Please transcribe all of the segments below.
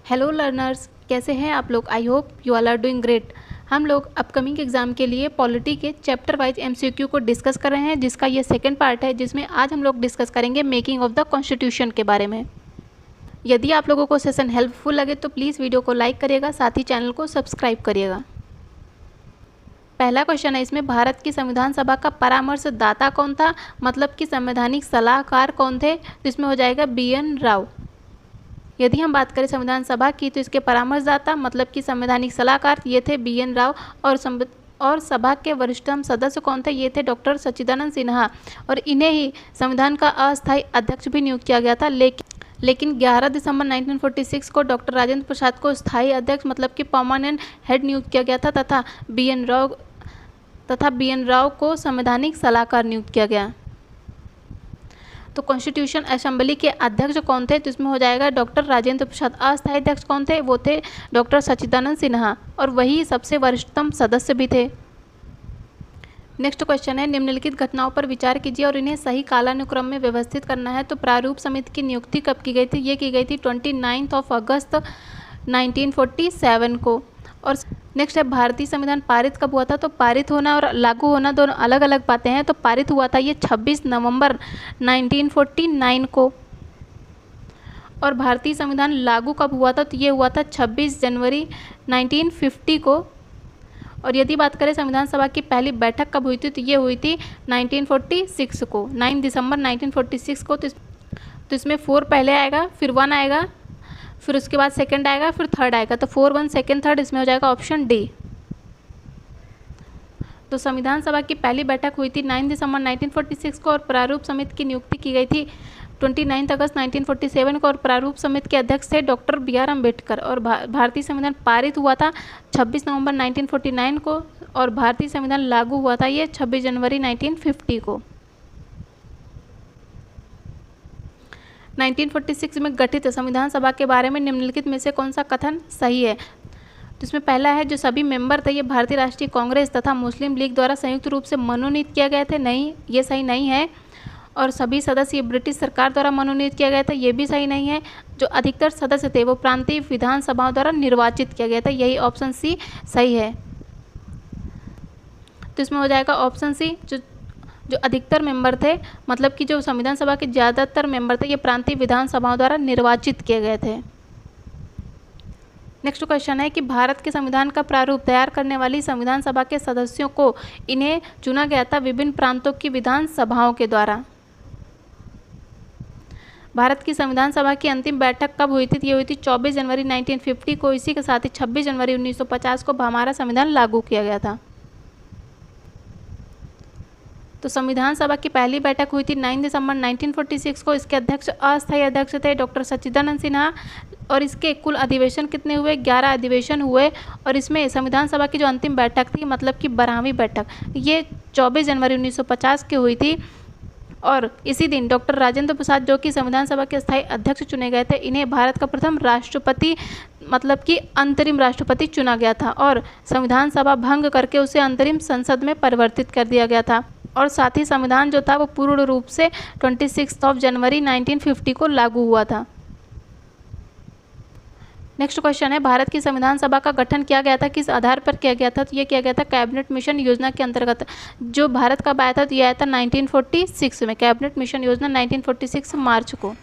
Hello learners, कैसे हैं आप लोग। I hope you all are doing great. हम लोग अपकमिंग एग्जाम के लिए पॉलिटी के चैप्टर वाइज एमसीक्यू को डिस्कस कर रहे हैं, जिसका ये सेकंड पार्ट है, जिसमें आज हम लोग डिस्कस करेंगे मेकिंग ऑफ द कॉन्स्टिट्यूशन के बारे में। यदि आप लोगों को सेशन हेल्पफुल लगे तो प्लीज़ वीडियो को लाइक करिएगा, साथ ही चैनल को सब्सक्राइब करिएगा। पहला क्वेश्चन है इसमें, भारत की संविधान सभा का परामर्शदाता कौन था, मतलब कि संवैधानिक सलाहकार कौन थे। तो इसमें हो जाएगा BN राव। यदि हम बात करें संविधान सभा की तो इसके परामर्शदाता मतलब कि संवैधानिक सलाहकार ये थे BN राव, और सभा के वरिष्ठतम सदस्य कौन थे, ये थे डॉक्टर सच्चिदानंद सिन्हा, और इन्हें ही संविधान का अस्थायी अध्यक्ष भी नियुक्त किया गया था। लेकिन 11 दिसंबर 1946 को डॉक्टर राजेंद्र प्रसाद को स्थायी अध्यक्ष मतलब कि परमानेंट हेड नियुक्त किया गया था, तथा BN राव को संवैधानिक सलाहकार नियुक्त किया गया। तो कॉन्स्टिट्यूशन असेंबली के अध्यक्ष कौन थे, तो इसमें हो जाएगा डॉक्टर राजेंद्र प्रसाद। अस्थायी अध्यक्ष कौन थे, वो थे डॉक्टर सच्चिदानंद सिन्हा, और वही सबसे वरिष्ठतम सदस्य भी थे। नेक्स्ट क्वेश्चन है, निम्नलिखित घटनाओं पर विचार कीजिए और इन्हें सही कालानुक्रम में व्यवस्थित करना है। तो प्रारूप समिति की नियुक्ति कब की गई थी, ये की गई थी 29 अगस्त 1947 को। और नेक्स्ट है, भारतीय संविधान पारित कब हुआ था। तो पारित होना और लागू होना दोनों अलग अलग बातें हैं। तो पारित हुआ था ये 26 नवंबर 1949 को, और भारतीय संविधान लागू कब हुआ था, तो ये हुआ था 26 जनवरी 1950 को। और यदि बात करें संविधान सभा की पहली बैठक कब हुई थी, तो ये हुई थी 1946 को, 9 दिसंबर 1946 को। तो इसमें 4 पहले आएगा, फिर 1 आएगा, फिर उसके बाद सेकंड आएगा, फिर थर्ड आएगा। तो 4, 1, सेकंड, थर्ड, इसमें हो जाएगा ऑप्शन डी। तो संविधान सभा की पहली बैठक हुई थी 9 दिसंबर 1946 को, और प्रारूप समिति की नियुक्ति की गई थी 29 अगस्त 1947 को, और प्रारूप समिति के अध्यक्ष थे डॉक्टर BR अम्बेडकर। और भारतीय संविधान पारित हुआ था 26 नवंबर 1949 को, और भारतीय संविधान लागू हुआ था ये 26 जनवरी 1950 को। 1946 में गठित संविधान सभा के बारे में निम्नलिखित में से कौन सा कथन सही है। तो इसमें पहला है, जो सभी मेंबर थे ये भारतीय राष्ट्रीय कांग्रेस तथा मुस्लिम लीग द्वारा संयुक्त रूप से मनोनीत किए गए थे। नहीं, ये सही नहीं है। और सभी सदस्य ब्रिटिश सरकार द्वारा मनोनीत किया गया था, ये भी सही नहीं है। जो अधिकतर सदस्य थे वो प्रांतीय विधानसभाओं द्वारा निर्वाचित किया गया था, यही ऑप्शन सी सही है। तो इसमें हो जाएगा ऑप्शन सी, जो अधिकतर मेंबर थे मतलब कि जो संविधान सभा के ज़्यादातर मेंबर थे ये प्रांतीय विधानसभाओं द्वारा निर्वाचित किए गए थे। नेक्स्ट क्वेश्चन है कि भारत के संविधान का प्रारूप तैयार करने वाली संविधान सभा के सदस्यों को इन्हें चुना गया था विभिन्न प्रांतों की विधानसभाओं के द्वारा। भारत की संविधान सभा की अंतिम बैठक कब हुई थी, ये हुई थी 24 जनवरी 1950 को। इसी के साथ ही 26 जनवरी 1950 को हमारा संविधान लागू किया गया था। तो संविधान सभा की पहली बैठक हुई थी 9 दिसंबर 1946 को। इसके अध्यक्ष अस्थायी अध्यक्ष थे डॉक्टर सच्चिदानंद सिन्हा, और इसके कुल अधिवेशन कितने हुए, 11 अधिवेशन हुए। और इसमें संविधान सभा की जो अंतिम बैठक थी मतलब कि 12वीं बैठक, ये 24 जनवरी 1950 की हुई थी। और इसी दिन डॉक्टर राजेंद्र प्रसाद, जो कि संविधान सभा के स्थायी अध्यक्ष चुने गए थे, इन्हें भारत का प्रथम राष्ट्रपति मतलब कि अंतरिम राष्ट्रपति चुना गया था, और संविधान सभा भंग करके उसे अंतरिम संसद में परिवर्तित कर दिया गया था। और साथ ही संविधान जो था वो पूर्ण रूप से 26 जनवरी 1950 को लागू हुआ था। नेक्स्ट क्वेश्चन है, भारत की संविधान सभा का गठन किया गया था, किस आधार पर किया गया था। तो ये किया गया था कैबिनेट मिशन योजना के अंतर्गत। जो भारत कब आया था, तो ये आया था 1946 में, कैबिनेट मिशन योजना 1946 मार्च को।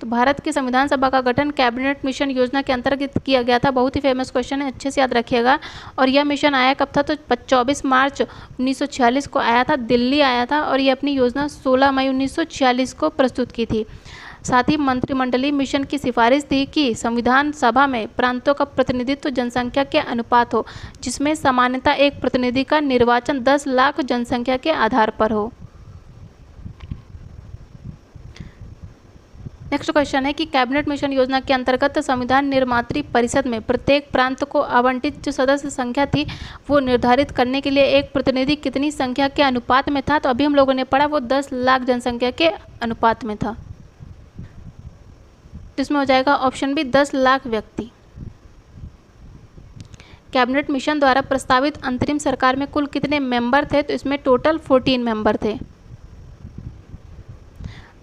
तो भारत की संविधान सभा का गठन कैबिनेट मिशन योजना के अंतर्गत किया गया था। बहुत ही फेमस क्वेश्चन है, अच्छे से याद रखिएगा। और यह मिशन आया कब था, तो 24 मार्च 1946 को आया था, दिल्ली आया था, और ये अपनी योजना 16 मई 1946 को प्रस्तुत की थी। साथ ही मंत्रिमंडलीय मिशन की सिफारिश थी कि संविधान सभा में प्रांतों का प्रतिनिधित्व जनसंख्या के अनुपात हो, जिसमें सामान्यतः एक प्रतिनिधि का निर्वाचन 10 लाख जनसंख्या के आधार पर हो। नेक्स्ट क्वेश्चन है कि कैबिनेट मिशन योजना के अंतर्गत संविधान निर्मात्री परिषद में प्रत्येक प्रांत को आवंटित जो सदस्य संख्या थी वो निर्धारित करने के लिए एक प्रतिनिधि कितनी संख्या के अनुपात में था। तो अभी हम लोगों ने पढ़ा वो 10 लाख जनसंख्या के अनुपात में था। इसमें हो जाएगा ऑप्शन बी 10 लाख व्यक्ति। कैबिनेट मिशन द्वारा प्रस्तावित अंतरिम सरकार में कुल कितने मेंबर थे, तो इसमें टोटल 14 मेंबर थे।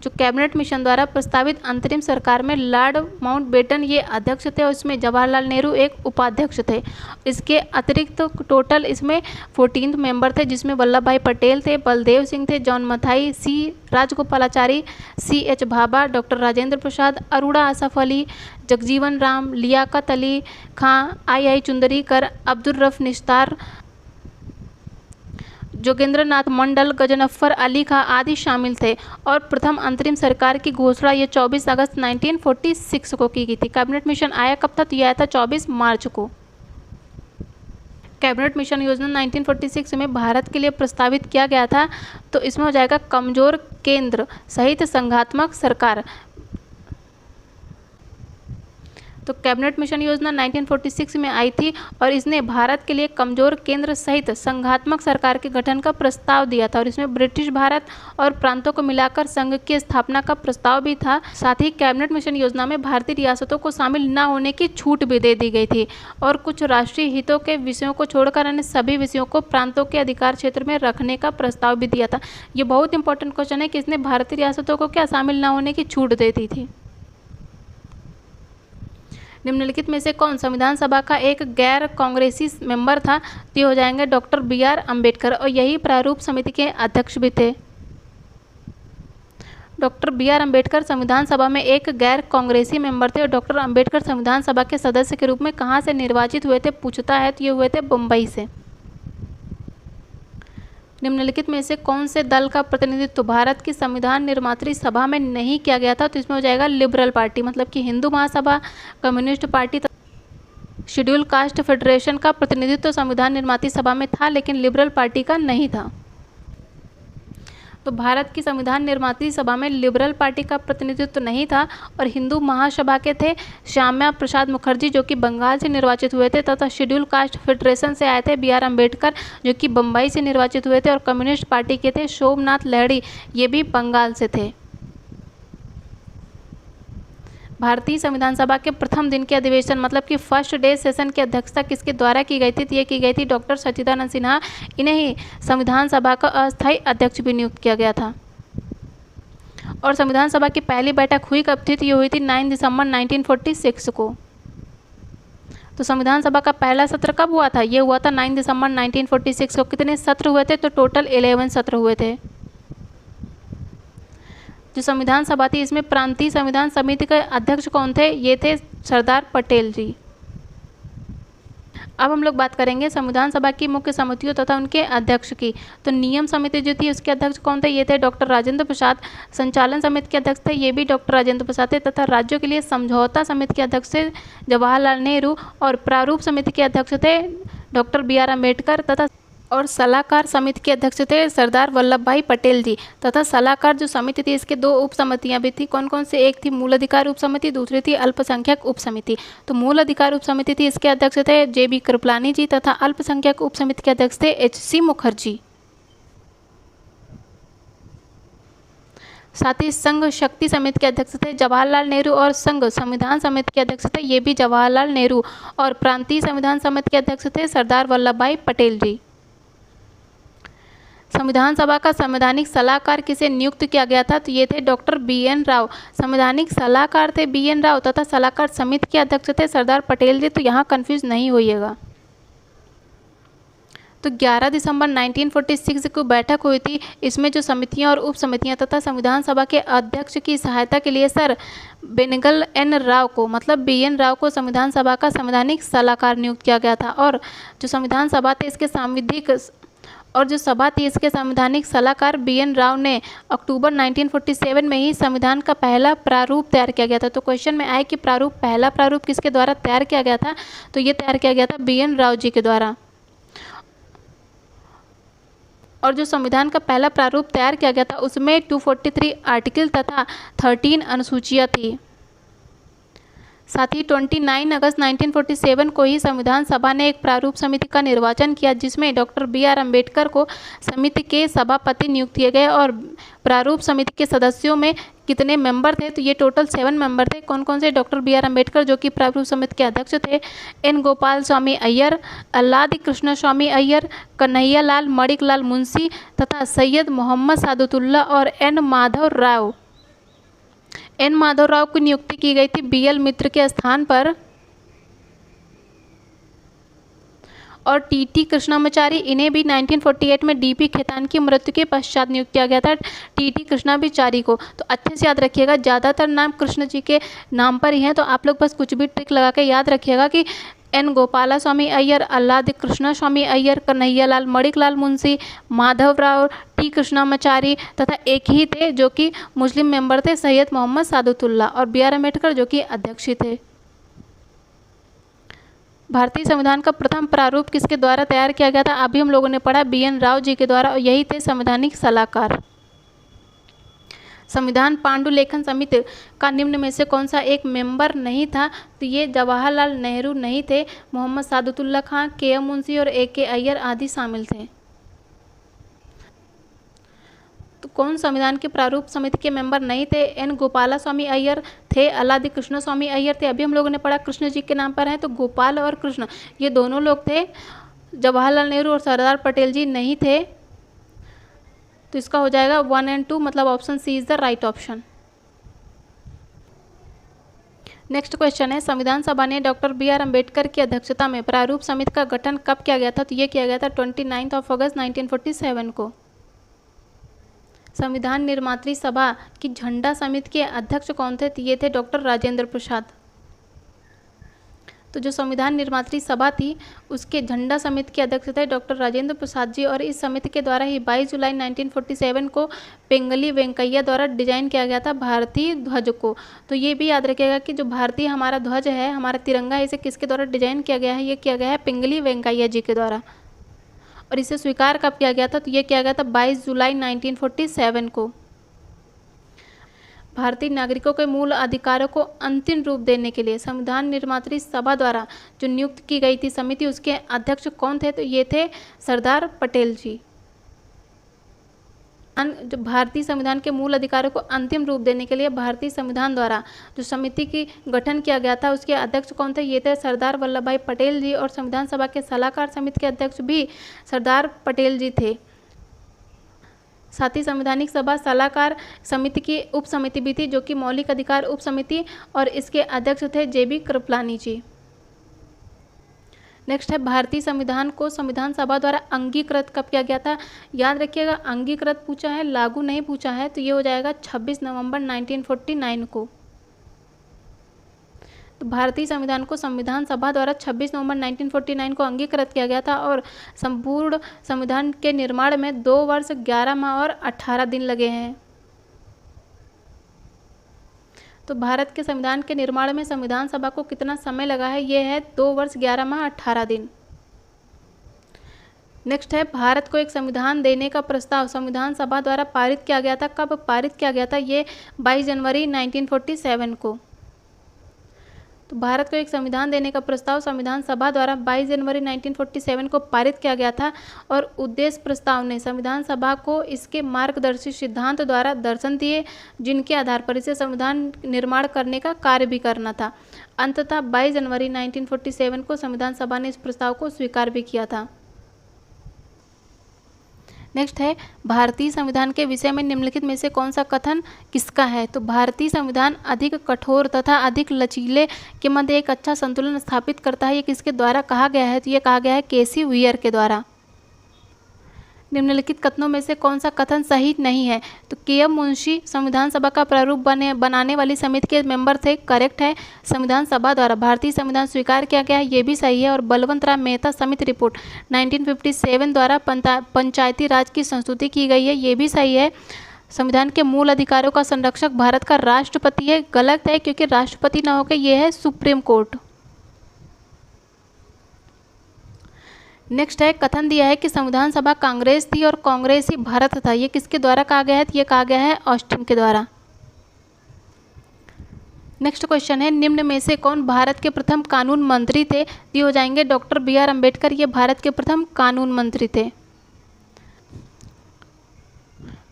जो कैबिनेट मिशन द्वारा प्रस्तावित अंतरिम सरकार में लॉर्ड माउंटबेटन ये अध्यक्ष थे और इसमें जवाहरलाल नेहरू एक उपाध्यक्ष थे। इसके अतिरिक्त टोटल इसमें 14 मेंबर थे, जिसमें वल्लभ भाई पटेल थे, बलदेव सिंह थे, जॉन मथाई, सी राजगोपालाचारी, C.H. भाभा, डॉक्टर राजेंद्र प्रसाद, अरोड़ा आसफ अली, जगजीवन राम, लियाकत अली खां, I.I. चुंदरीकर, अब्दुल रफ निस्तार, जोगेंद्र नाथ मंडल, गजनफर अली खां आदि शामिल थे। और प्रथम अंतरिम सरकार की घोषणा ये 24 अगस्त 1946 को की गई थी। कैबिनेट मिशन आया कब था? तो यह आया था 24 मार्च को। कैबिनेट मिशन योजना 1946 में भारत के लिए प्रस्तावित किया गया था। तो इसमें हो जाएगा कमजोर केंद्र सहित संघात्मक सरकार। तो कैबिनेट मिशन योजना 1946 में आई थी और इसने भारत के लिए कमजोर केंद्र सहित संघात्मक सरकार के गठन का प्रस्ताव दिया था और इसमें ब्रिटिश भारत और प्रांतों को मिलाकर संघ की स्थापना का प्रस्ताव भी था। साथ ही कैबिनेट मिशन योजना में भारतीय रियासतों को शामिल न होने की छूट भी दे दी गई थी और कुछ राष्ट्रीय हितों के विषयों को छोड़कर अन्य सभी विषयों को प्रांतों के अधिकार क्षेत्र में रखने का प्रस्ताव भी दिया था। ये बहुत इंपॉर्टेंट क्वेश्चन है कि इसने भारतीय रियासतों को क्या शामिल न होने की छूट दे दी थी। निम्नलिखित में से कौन संविधान सभा का एक गैर कांग्रेसी मेंबर था? तो ये हो जाएंगे डॉक्टर B.R. अम्बेडकर और यही प्रारूप समिति के अध्यक्ष भी थे। Doctor B.R. अम्बेडकर संविधान सभा में एक गैर कांग्रेसी मेंबर थे और डॉक्टर अम्बेडकर संविधान सभा के सदस्य के रूप में कहाँ से निर्वाचित हुए थे पूछता है, तो ये हुए थे मुंबई से। निम्नलिखित में से कौन से दल का प्रतिनिधित्व भारत की संविधान निर्मात्री सभा में नहीं किया गया था? तो इसमें हो जाएगा लिबरल पार्टी, मतलब कि Hindu Mahasabha, communist party, schedule caste federation का प्रतिनिधित्व संविधान निर्मात्री सभा में था लेकिन लिबरल पार्टी का नहीं था। तो भारत की संविधान निर्मात्री सभा में लिबरल पार्टी का प्रतिनिधित्व नहीं था और हिंदू महासभा के थे श्यामा प्रसाद मुखर्जी जो कि बंगाल से निर्वाचित हुए थे, तथा शेड्यूल कास्ट फेडरेशन से आए थे B.R. अम्बेडकर जो कि बम्बई से निर्वाचित हुए थे और कम्युनिस्ट पार्टी के थे सोमनाथ लहड़ी, ये भी बंगाल से थे। भारतीय संविधान सभा के प्रथम दिन के अधिवेशन मतलब कि फर्स्ट डे सेशन की अध्यक्षता किसके द्वारा की गई थी? तो ये की गई थी डॉक्टर सच्चिदानंद सिन्हा। इन्हें ही संविधान सभा का अस्थायी अध्यक्ष भी नियुक्त किया गया था। और संविधान सभा की पहली बैठक हुई कब थी? तो ये हुई थी 9 दिसंबर 1946 को। तो संविधान सभा का पहला सत्र कब हुआ था? ये हुआ था 9 दिसंबर 1946 को। कितने सत्र हुए थे? तो टोटल 11 सत्र हुए थे। जो संविधान सभा थी इसमें प्रांतीय संविधान समिति के अध्यक्ष कौन थे? ये थे सरदार पटेल जी। अब हम लोग बात करेंगे संविधान सभा की मुख्य समितियों तथा उनके अध्यक्ष की। तो नियम समिति जो थी उसके अध्यक्ष कौन थे? ये थे डॉक्टर राजेंद्र प्रसाद। संचालन समिति के अध्यक्ष थे ये भी डॉक्टर राजेंद्र प्रसाद थे, तथा राज्यों के लिए समझौता समिति के अध्यक्ष थे जवाहरलाल नेहरू और प्रारूप समिति के अध्यक्ष थे डॉक्टर B.R. अम्बेडकर, तथा और सलाहकार समिति के अध्यक्ष थे सरदार वल्लभ भाई पटेल जी। तथा सलाहकार जो समिति थी इसके 2 उप समितियाँ भी थी। कौन कौन से? एक थी मूल अधिकार उप समिति, दूसरी थी अल्पसंख्यक उप समिति। तो मूल अधिकार उप समिति थी इसके अध्यक्ष थे J.B. कृपलानी जी तथा अल्पसंख्यक उप समिति के अध्यक्ष थे H.C. मुखर्जी। साथ ही संघ शक्ति समिति के अध्यक्ष थे जवाहरलाल नेहरू और संघ संविधान समिति के अध्यक्ष थे ये भी जवाहरलाल नेहरू और प्रांतीय संविधान समिति के अध्यक्ष थे सरदार वल्लभ भाई पटेल जी। संविधान सभा का संवैधानिक सलाहकार किसे नियुक्त किया गया था? तो ये थे डॉक्टर B.N. राव। संवैधानिक सलाहकार थे B.N. राव तथा सलाहकार समिति के अध्यक्ष थे सरदार पटेल जी। तो यहाँ कंफ्यूज नहीं होइएगा। तो 11 दिसंबर 1946 को बैठक हुई थी। इसमें जो समितियां और उप समितियां तथा संविधान सभा के अध्यक्ष की सहायता के लिए सर बेनेगल एन राव को मतलब B.N. राव को संविधान सभा का संवैधानिक सलाहकार नियुक्त किया गया था। और जो संविधान सभा थे इसके संवैधानिक सलाहकार B.N. राव ने अक्टूबर 1947 में ही संविधान का पहला प्रारूप तैयार किया गया था। तो क्वेश्चन में आए कि पहला प्रारूप किसके द्वारा तैयार किया गया था? तो ये तैयार किया गया था B.N. राव जी के द्वारा। और जो संविधान का पहला प्रारूप तैयार किया गया था उसमें 243 आर्टिकल तथा 13 अनुसूचियाँ थी। साथ ही 29 अगस्त 1947 को ही संविधान सभा ने एक प्रारूप समिति का निर्वाचन किया जिसमें डॉक्टर B.R. अम्बेडकर को समिति के सभापति नियुक्त किए गए। और प्रारूप समिति के सदस्यों में कितने मेंबर थे? तो ये टोटल 7 मेंबर थे। कौन कौन से? Doctor B.R. अम्बेडकर जो कि प्रारूप समिति के अध्यक्ष थे, N. गोपाल स्वामी अय्यर, अल्लादी कृष्ण स्वामी अय्यर, कन्हैया लाल मणिक लाल मुंशी तथा सैयद मोहम्मद सादुतुल्लाह और N. माधव राव। एन माधवराव की नियुक्ति की गई थी बीएल मित्र के स्थान पर। और टीटी कृष्णामाचारी, इन्हें भी 1948 में डीपी खेतान की मृत्यु के पश्चात नियुक्त किया गया था टीटी कृष्णामाचारी को। तो अच्छे से याद रखिएगा, ज़्यादातर नाम कृष्ण जी के नाम पर ही हैं, तो आप लोग बस कुछ भी ट्रिक लगा के याद रखिएगा कि एन गोपालास्वामी अय्यर, आह्लाद कृष्णस्वामी अय्यर, कन्हैयालाल मणिकलाल मुंशी, माधवराव, टी कृष्णामाचारी तथा एक ही थे जो कि मुस्लिम मेंबर थे, सैयद मोहम्मद सादतुल्लाह, और BR अम्बेडकर जो कि अध्यक्ष थे। भारतीय संविधान का प्रथम प्रारूप किसके द्वारा तैयार किया गया था? अभी हम लोगों ने पढ़ा BN राव जी के द्वारा, और यही थे संवैधानिक सलाहकार। संविधान पांडुलेखन समिति का निम्न में से कौन सा एक मेंबर नहीं था? तो ये जवाहरलाल नेहरू नहीं थे, मोहम्मद सादतुल्लाह खां, KM मुंशी और AK अय्यर आदि शामिल थे। तो कौन संविधान के प्रारूप समिति के मेंबर नहीं थे? एन गोपालास्वामी अय्यर थे, आह्लाद कृष्णस्वामी अय्यर थे। अभी हम लोगों ने पढ़ा कृष्ण जी के नाम पर है, तो गोपाल और कृष्ण ये दोनों लोग थे। जवाहरलाल नेहरू और सरदार पटेल जी नहीं थे। तो इसका हो जाएगा 1 और 2, मतलब option C is the right option. Next question है, संविधान सभा ने डॉक्टर BR अम्बेडकर की अध्यक्षता में प्रारूप समिति का गठन कब किया गया था? तो ये किया गया था 29 अगस्त 1947 को। संविधान निर्मात्री सभा की झंडा समिति के अध्यक्ष कौन थे? तो ये थे डॉक्टर राजेंद्र प्रसाद। तो जो संविधान निर्मात्री सभा थी उसके झंडा समिति के अध्यक्ष थे डॉक्टर राजेंद्र प्रसाद जी, और इस समिति के द्वारा ही 22 जुलाई 1947 को पिंगली वेंकैया द्वारा डिजाइन किया गया था भारतीय ध्वज को। तो ये भी याद रखिएगा कि जो भारतीय हमारा ध्वज है, हमारा तिरंगा है, इसे किसके द्वारा डिजाइन किया गया है? ये किया गया है पिंगली वेंकैया जी के द्वारा। और इसे स्वीकार कब किया गया था? तो ये किया गया था 22 जुलाई 1947 को। भारतीय नागरिकों के मूल अधिकारों को अंतिम रूप देने के लिए संविधान निर्मात्री सभा द्वारा जो नियुक्त की गई थी समिति, उसके अध्यक्ष कौन थे? तो ये थे सरदार पटेल जी। जो भारतीय संविधान के मूल अधिकारों को अंतिम रूप देने के लिए भारतीय संविधान द्वारा जो समिति की गठन किया गया था उसके अध्यक्ष कौन थे? ये थे सरदार वल्लभ भाई पटेल जी, और संविधान सभा के सलाहकार समिति के अध्यक्ष भी सरदार पटेल जी थे। साथ ही संवैधानिक सभा सलाहकार समिति की उप समिति भी थी जो कि मौलिक अधिकार उप समिति, और इसके अध्यक्ष थे JB कृपलानी जी। नेक्स्ट है, भारतीय संविधान को संविधान सभा द्वारा अंगीकृत कब किया गया था? याद रखिएगा, अंगीकृत पूछा है, लागू नहीं पूछा है। तो ये हो जाएगा 26 नवंबर 1949 को। तो भारतीय संविधान को संविधान सभा द्वारा 26 नवंबर 1949 को अंगीकृत किया गया था, और संपूर्ण संविधान के निर्माण में 2 वर्ष 11 माह और 18 दिन लगे हैं। तो भारत के संविधान के निर्माण में संविधान सभा को कितना समय लगा है? ये है 2 वर्ष 11 माह 18 दिन। नेक्स्ट है, भारत को एक संविधान देने का प्रस्ताव संविधान सभा द्वारा पारित किया गया था। कब पारित किया गया था? ये 22 जनवरी 1947 को। तो भारत को एक संविधान देने का प्रस्ताव संविधान सभा द्वारा 22 जनवरी 1947 को पारित किया गया था, और उद्देश्य प्रस्ताव ने संविधान सभा को इसके मार्गदर्शी सिद्धांत द्वारा दर्शन दिए जिनके आधार पर इसे संविधान निर्माण करने का कार्य भी करना था। अंततः 22 जनवरी 1947 को संविधान सभा ने इस प्रस्ताव को स्वीकार भी किया था। नेक्स्ट है, भारतीय संविधान के विषय में निम्नलिखित में से कौन सा कथन किसका है? तो भारतीय संविधान अधिक कठोर तथा अधिक लचीले के मध्य एक अच्छा संतुलन स्थापित करता है। ये किसके द्वारा कहा गया है? तो ये कहा गया है केसी व्हीयर के द्वारा। निम्नलिखित कथनों में से कौन सा कथन सही नहीं है? तो KM मुंशी संविधान सभा का प्रारूप बनाने वाली समिति के मेंबर थे, करेक्ट है। संविधान सभा द्वारा भारतीय संविधान स्वीकार किया गया है, ये भी सही है। और बलवंत राम मेहता समिति रिपोर्ट 1957 द्वारा पंचायती राज की संस्तुति की गई है, ये भी सही है। संविधान के मूल अधिकारों का संरक्षक भारत का राष्ट्रपति है, गलत है, क्योंकि राष्ट्रपति ना होकर ये है सुप्रीम कोर्ट। नेक्स्ट है, कथन दिया है कि संविधान सभा कांग्रेस थी और कांग्रेस ही भारत था। ये किसके द्वारा कहा गया है? ये कहा गया है ऑस्टिन के द्वारा। नेक्स्ट क्वेश्चन है, निम्न में से कौन भारत के प्रथम कानून मंत्री थे? ये हो जाएंगे डॉक्टर BR अम्बेडकर, ये भारत के प्रथम कानून मंत्री थे।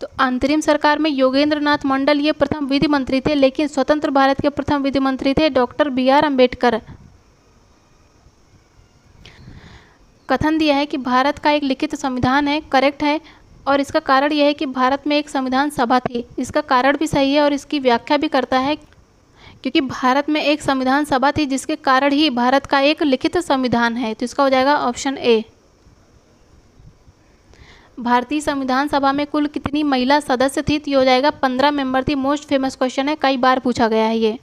तो अंतरिम सरकार में योगेंद्र नाथ मंडल ये प्रथम विधि मंत्री थे, लेकिन स्वतंत्र भारत के प्रथम विधि मंत्री थे डॉक्टर BR अम्बेडकर। कथन दिया है कि भारत का एक लिखित संविधान है, करेक्ट है। और इसका कारण यह है कि भारत में एक संविधान सभा थी। इसका कारण भी सही है और इसकी व्याख्या भी करता है, क्योंकि भारत में एक संविधान सभा थी जिसके कारण ही भारत का एक लिखित संविधान है। तो इसका हो जाएगा ऑप्शन ए। भारतीय संविधान सभा में कुल कितनी महिला सदस्य थी? तो ये हो जाएगा 15 मेंबर थी। मोस्ट फेमस क्वेश्चन है, कई बार पूछा गया है ये।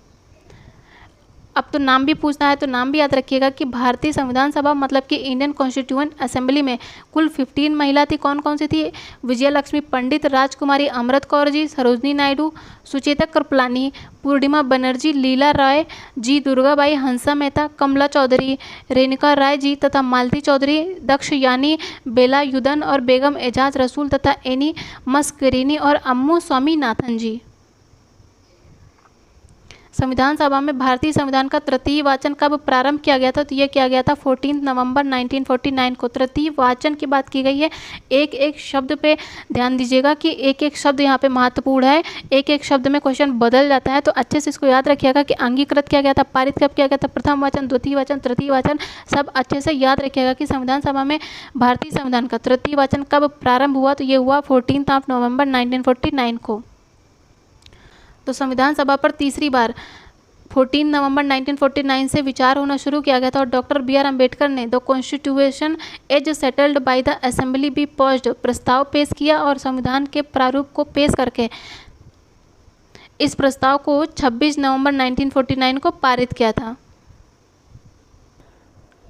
अब तो नाम भी पूछना है तो नाम भी याद रखिएगा कि भारतीय संविधान सभा मतलब कि इंडियन कॉन्स्टिट्यूएंट असेंबली में कुल 15 महिला थी। कौन कौन सी थी? विजय लक्ष्मी पंडित, राजकुमारी अमृत कौर जी, सरोजनी नायडू, सुचेता कृपलानी, पूर्णिमा बनर्जी, लीला राय जी, दुर्गाबाई, हंसा मेहता, कमला चौधरी, रेणुका राय जी तथा मालती चौधरी, दक्ष यानी बेलायुधन और बेगम एजाज रसूल तथा एनी मस्करीनी और अम्मू स्वामीनाथन जी। संविधान सभा में भारतीय संविधान का तृतीय वाचन कब प्रारंभ किया गया था? तो यह किया गया था 14 नवंबर 1949 को। तृतीय वाचन की बात की गई है। एक एक शब्द पे ध्यान दीजिएगा कि एक एक शब्द यहाँ पे महत्वपूर्ण है। एक एक शब्द में क्वेश्चन बदल जाता है, तो अच्छे से इसको याद रखिएगा कि अंगीकृत किया गया था, पारित कब किया गया था, प्रथम वाचन, द्वितीय वाचन, तृतीय वाचन, सब अच्छे से याद रखिएगा कि संविधान सभा में भारतीय संविधान का तृतीय वाचन कब प्रारंभ हुआ? तो ये हुआ 14 नवंबर 1949 को। तो संविधान सभा पर तीसरी बार 14 नवंबर 1949 से विचार होना शुरू किया गया था और डॉक्टर बी आर अम्बेडकर ने the constitution as settled by the assembly be passed प्रस्ताव पेश किया और संविधान के प्रारूप को पेश करके इस प्रस्ताव को 26 नवंबर 1949 को पारित किया था।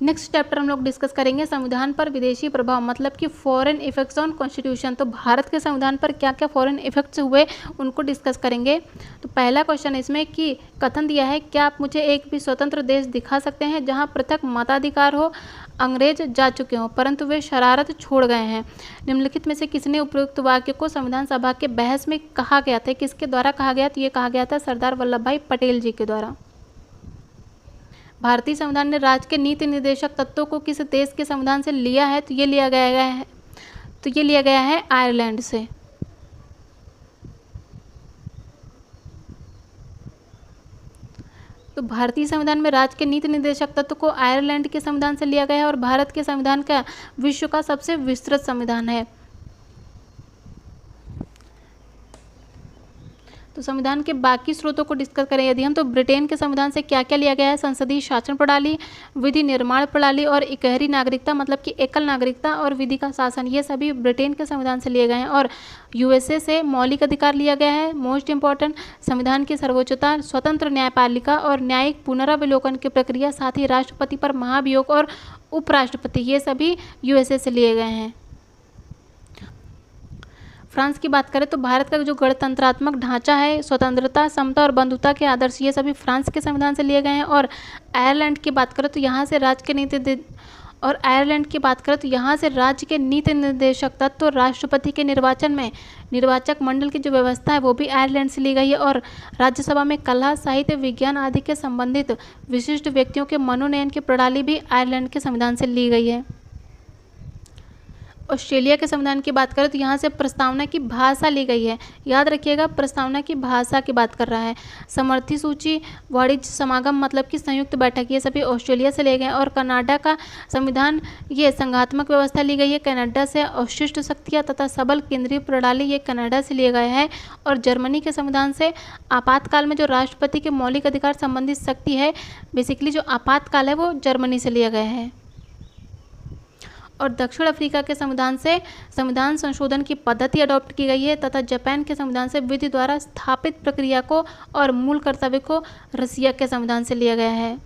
नेक्स्ट चैप्टर हम लोग डिस्कस करेंगे संविधान पर विदेशी प्रभाव मतलब कि फॉरेन इफेक्ट्स ऑन कॉन्स्टिट्यूशन। तो भारत के संविधान पर क्या क्या फॉरेन इफेक्ट्स हुए उनको डिस्कस करेंगे। तो पहला क्वेश्चन इसमें कि कथन दिया है, क्या आप मुझे एक भी स्वतंत्र देश दिखा सकते हैं जहां पृथक मताधिकार हो? अंग्रेज जा चुके हों परंतु वे शरारत छोड़ गए हैं। निम्नलिखित में से किसने उपयुक्त वाक्य को संविधान सभा के बहस में कहा गया था? किसके द्वारा कहा गया? तो ये कहा गया था सरदार वल्लभ भाई पटेल जी के द्वारा। भारतीय संविधान ने राज्य के नीति निर्देशक तत्वों को किस देश के संविधान से लिया है? तो ये लिया गया है आयरलैंड से। तो भारतीय संविधान में राज्य के नीति निर्देशक तत्व को आयरलैंड के संविधान से लिया गया है और भारत के संविधान का विश्व का सबसे विस्तृत संविधान है। तो संविधान के बाकी स्रोतों को डिस्कस करें यदि हम, तो ब्रिटेन के संविधान से क्या क्या लिया गया है? संसदीय शासन प्रणाली, विधि निर्माण प्रणाली और इकहरी नागरिकता मतलब कि एकल नागरिकता और विधि का शासन, ये सभी ब्रिटेन के संविधान से लिए गए हैं। और यूएसए से मौलिक अधिकार लिया गया है। मोस्ट इंपॉर्टेंट, संविधान की सर्वोच्चता, स्वतंत्र न्यायपालिका और न्यायिक पुनरावलोकन की प्रक्रिया, साथ ही राष्ट्रपति पर महाभियोग और उपराष्ट्रपति, ये सभी यूएसए से लिए गए हैं। फ्रांस की बात करें तो भारत का जो गणतंत्रात्मक ढांचा है, स्वतंत्रता, समता और बंधुता के आदर्श, ये सभी फ्रांस के संविधान से लिए गए हैं। और आयरलैंड की बात करें तो यहाँ से राज्य के नीति निर्देशक तत्व, राष्ट्रपति के निर्वाचन में निर्वाचक मंडल की जो व्यवस्था है वो भी आयरलैंड से ली गई है। और राज्यसभा में कला, साहित्य, विज्ञान आदि के संबंधित विशिष्ट व्यक्तियों के मनोनयन की प्रणाली भी आयरलैंड के संविधान से ली गई है। ऑस्ट्रेलिया के संविधान की बात करें तो यहाँ से प्रस्तावना की भाषा ली गई है। याद रखिएगा, प्रस्तावना की भाषा की बात कर रहा है। समर्थी सूची, वाणिज्य समागम मतलब कि संयुक्त बैठक, ये सभी ऑस्ट्रेलिया से लिए गए। और कनाडा का संविधान, ये संघात्मक व्यवस्था ली गई है। कनाडा से अवशिष्ट शक्तियाँ तथा सबल केंद्रीय प्रणाली, ये कनाडा से लिए गए हैं। और जर्मनी के संविधान से आपातकाल में जो राष्ट्रपति के मौलिक अधिकार संबंधित शक्ति है, बेसिकली जो आपातकाल है वो जर्मनी से लिया गया है। और दक्षिण अफ्रीका के संविधान से संविधान संशोधन की पद्धति अडॉप्ट की गई है तथा जापान के संविधान से विधि द्वारा स्थापित प्रक्रिया को और मूल कर्तव्य को रसिया के संविधान से लिया गया है।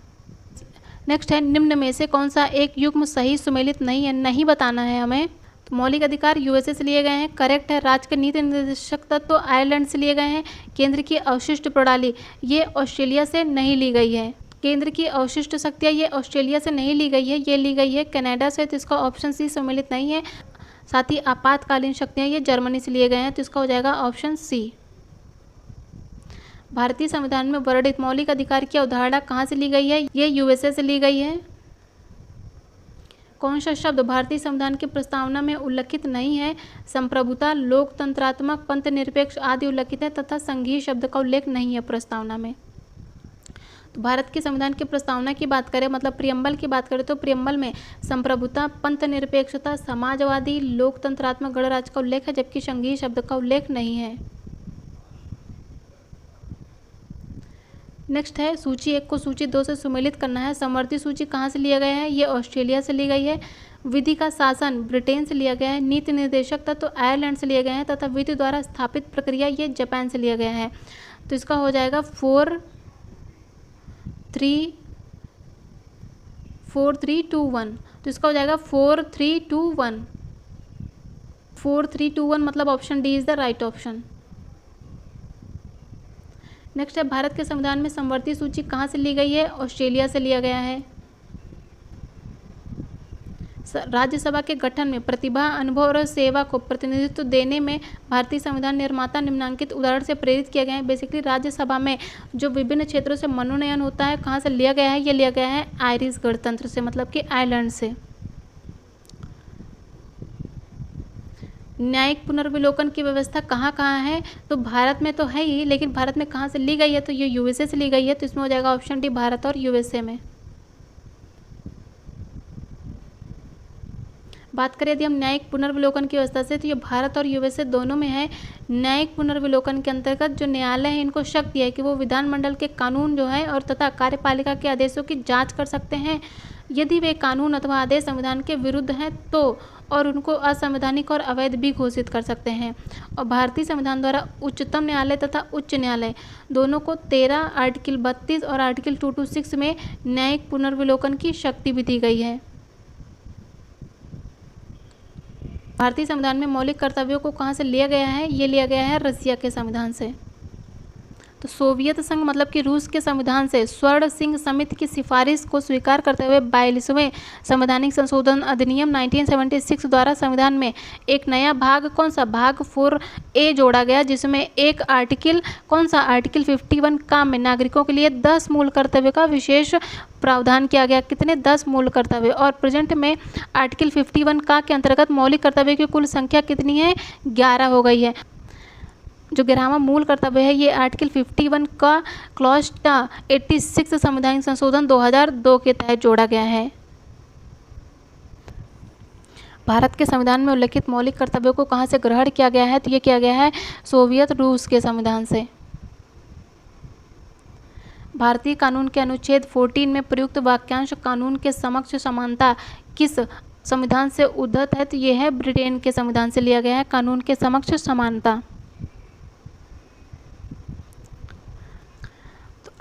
नेक्स्ट है, निम्न में से कौन सा एक युग्म सही सुमेलित नहीं है? नहीं बताना है हमें। तो मौलिक अधिकार यूएसए से लिए गए हैं, करेक्ट है। राज्य के नीति निर्देशक तत्व तो आयरलैंड से लिए गए हैं। केंद्र की अवशिष्ट प्रणाली, ये ऑस्ट्रेलिया से नहीं ली गई है। केंद्र की अवशिष्ट शक्तियाँ, ये ऑस्ट्रेलिया से नहीं ली गई है, ये ली गई है कनाडा से, तो इसका ऑप्शन सी सम्मिलित नहीं है। साथ ही आपातकालीन शक्तियाँ, ये जर्मनी से लिए गए हैं, तो इसका हो जाएगा ऑप्शन सी। भारतीय संविधान में वर्णित मौलिक अधिकार की अवधारणा कहाँ से ली गई है? ये यूएसए से ली गई है। कौन सा शब्द भारतीय संविधान की प्रस्तावना में उल्लेखित नहीं है? संप्रभुता, लोकतंत्रात्मक, पंथ निरपेक्ष आदि उल्लेखित है तथा संघीय शब्द का उल्लेख नहीं है प्रस्तावना में। तो भारत के संविधान की प्रस्तावना की बात करें, मतलब प्रियम्बल की बात करें, तो प्रियम्बल में संप्रभुता, पंथ निरपेक्षता, समाजवादी, लोकतंत्रात्मक गणराज्य का उल्लेख है, जबकि संघीय शब्द का उल्लेख नहीं है। नेक्स्ट है सूची 1 को सूची 2 से सुमेलित करना है। समवर्ती सूची कहाँ से लिया गया है? ये ऑस्ट्रेलिया से ली गई है। विधि का शासन ब्रिटेन से लिया गया है। नीति निर्देशक तत्व तो आयरलैंड से लिया गया है तथा विधि द्वारा स्थापित प्रक्रिया ये जापान से लिया गया है। तो इसका हो जाएगा 4 3 2 1। तो इसका हो जाएगा 4 3 2 1। 4 3 2 1 मतलब option D is the right option. Next है भारत के संविधान में समवर्ती सूची कहाँ से ली गई है? ऑस्ट्रेलिया से लिया गया है। राज्यसभा के गठन में प्रतिभा, अनुभव और सेवा को प्रतिनिधित्व देने में भारतीय संविधान निर्माता निम्नांकित उदाहरण से प्रेरित किया गया है। बेसिकली राज्यसभा में जो विभिन्न क्षेत्रों से मनोनयन होता है, कहाँ से लिया गया है? ये लिया गया है आयरिश गणतंत्र से, मतलब कि आयरलैंड से। न्यायिक पुनर्विलोकन की व्यवस्था कहाँ कहाँ है? तो भारत में तो है ही, लेकिन भारत में कहाँ से ली गई है? तो ये यूएसए से ली गई है। तो इसमें हो जाएगा ऑप्शन डी, भारत और यूएसए में। बात करें यदि हम न्यायिक पुनर्विलोकन की व्यवस्था से, तो ये भारत और यूएसए दोनों में है। न्यायिक पुनर्विलोकन के अंतर्गत जो न्यायालय है, इनको शक्ति है कि वो विधानमंडल के कानून जो है और तथा कार्यपालिका के आदेशों की जांच कर सकते हैं। यदि वे कानून अथवा आदेश संविधान के विरुद्ध हैं तो और उनको असंवैधानिक और अवैध भी घोषित कर सकते हैं। और भारतीय संविधान द्वारा उच्चतम न्यायालय तथा उच्च न्यायालय दोनों को 13 आर्टिकल 32 और आर्टिकल 226 में न्यायिक पुनर्विलोकन की शक्ति भी दी गई है। भारतीय संविधान में मौलिक कर्तव्यों को कहाँ से लिया गया है? ये लिया गया है रसिया के संविधान से। तो सोवियत संघ मतलब कि रूस के संविधान से स्वर्ण सिंह समिति की सिफारिश को स्वीकार करते हुए 42वें संवैधानिक संशोधन अधिनियम 1976 द्वारा संविधान में एक नया भाग, कौन सा भाग 4A जोड़ा गया, जिसमें एक आर्टिकल, कौन सा आर्टिकल 51 का में नागरिकों के लिए 10 मूल कर्तव्य का विशेष प्रावधान किया गया। कितने? 10 मूल कर्तव्य। और प्रेजेंट में आर्टिकल 51 का के अंतर्गत मौलिक कर्तव्य की कुल संख्या कितनी है? 11 हो गई है। जो 11वां मूल कर्तव्य है ये आर्टिकल 51 का क्लॉज 86 संवैधानिक संशोधन 2002 के तहत जोड़ा गया है। भारत के संविधान में उल्लेखित मौलिक कर्तव्यों को कहाँ से ग्रहण किया गया है? तो ये किया गया है सोवियत रूस के संविधान से। भारतीय कानून के अनुच्छेद 14 में प्रयुक्त वाक्यांश कानून के समक्ष समानता किस संविधान से उद्धृत है? तो ये है ब्रिटेन के संविधान से लिया गया है, कानून के समक्ष समानता।